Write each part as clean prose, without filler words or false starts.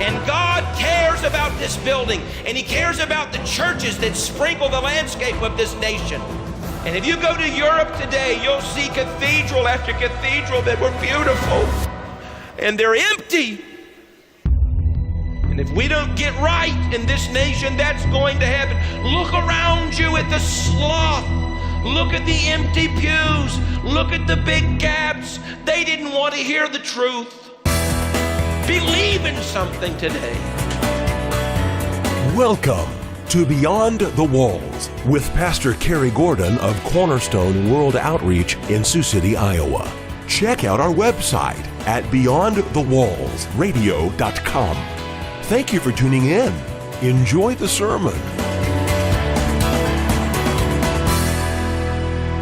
And God cares about this building, and He cares about the churches that sprinkle the landscape of this nation. And if you go to Europe today, you'll see cathedral after cathedral that were beautiful, and they're empty. And if we don't get right in this nation, that's going to happen. Look around you at the sloth. Look at the empty pews. Look at the big gaps. They didn't want to hear the truth. Believe in something today. Welcome to Beyond the Walls with Pastor Cary Gordon of Cornerstone World Outreach in Sioux City, Iowa. Check out our website at beyondthewallsradio.com. Thank you for tuning in. Enjoy the sermon.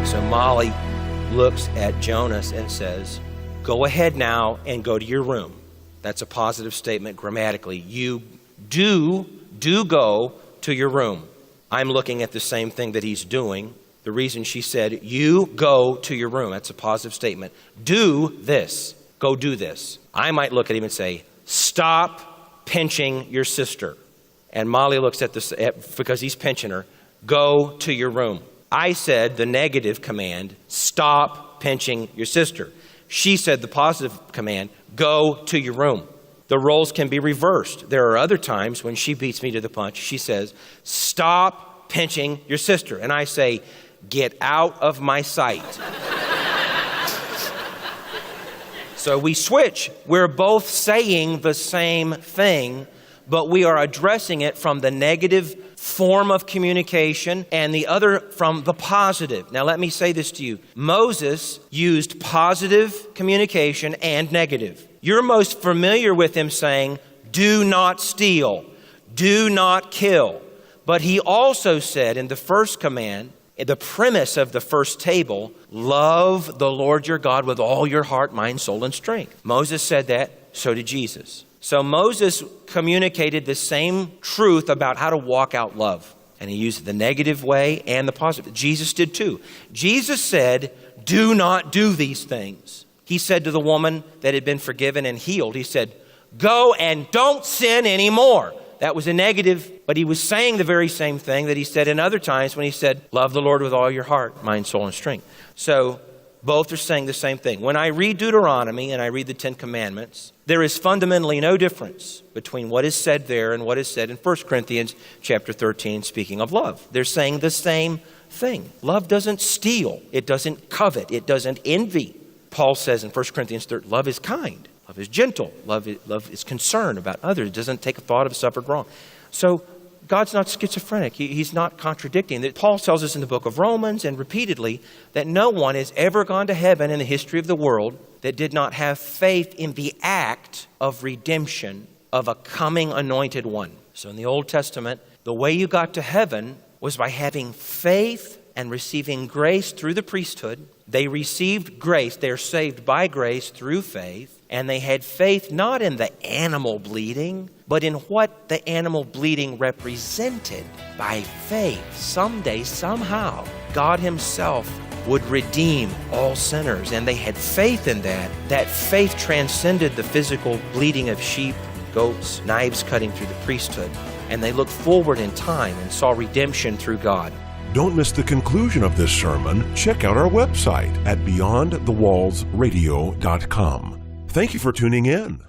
So Molly looks at Jonas and says, go ahead now and go to your room. That's a positive statement grammatically. You do go to your room. I'm looking at the same thing that he's doing. The reason she said, you go to your room, that's a positive statement. Do this. Go do this. I might look at him and say, stop pinching your sister. And Molly looks at this, because he's pinching her, go to your room. I said the negative command, stop pinching your sister. She said the positive command, go to your room. The roles can be reversed. There are other times when she beats me to the punch. She says, stop pinching your sister. And I say, get out of my sight. So we switch. We're both saying the same thing, but we are addressing it from the negative form of communication and the other from the positive. Now let me say this to you. Moses used positive communication and negative. You're most familiar with him saying, do not steal, do not kill. But he also said in the first command, the premise of the first table, love the Lord your God with all your heart, mind, soul, and strength. Moses said that, so did Jesus. So Moses communicated the same truth about how to walk out love. And he used the negative way and the positive. Jesus did too. Jesus said, do not do these things. He said to the woman that had been forgiven and healed, he said, go and don't sin anymore. That was a negative, but he was saying the very same thing that he said in other times when he said, love the Lord with all your heart, mind, soul, and strength. So both are saying the same thing. When I read Deuteronomy and I read the Ten Commandments, there is fundamentally no difference between what is said there and what is said in 1 Corinthians chapter 13, speaking of love. They're saying the same thing. Love doesn't steal. It doesn't covet. It doesn't envy. Paul says in 1 Corinthians 13, love is kind. Love is gentle. Love is concerned about others. It doesn't take a thought of suffered wrong. So God's not schizophrenic. He's not contradicting. Paul tells us in the book of Romans and repeatedly that no one has ever gone to heaven in the history of the world that did not have faith in the act of redemption of a coming anointed one. So in the Old Testament, the way you got to heaven was by having faith and receiving grace through the priesthood. They received grace. They're saved by grace through faith. And they had faith not in the animal bleeding, but in what the animal bleeding represented. By faith, someday, somehow, God Himself would redeem all sinners. And they had faith in that. That faith transcended the physical bleeding of sheep, goats, knives cutting through the priesthood. And they looked forward in time and saw redemption through God. Don't miss the conclusion of this sermon. Check out our website at beyondthewallsradio.com. Thank you for tuning in.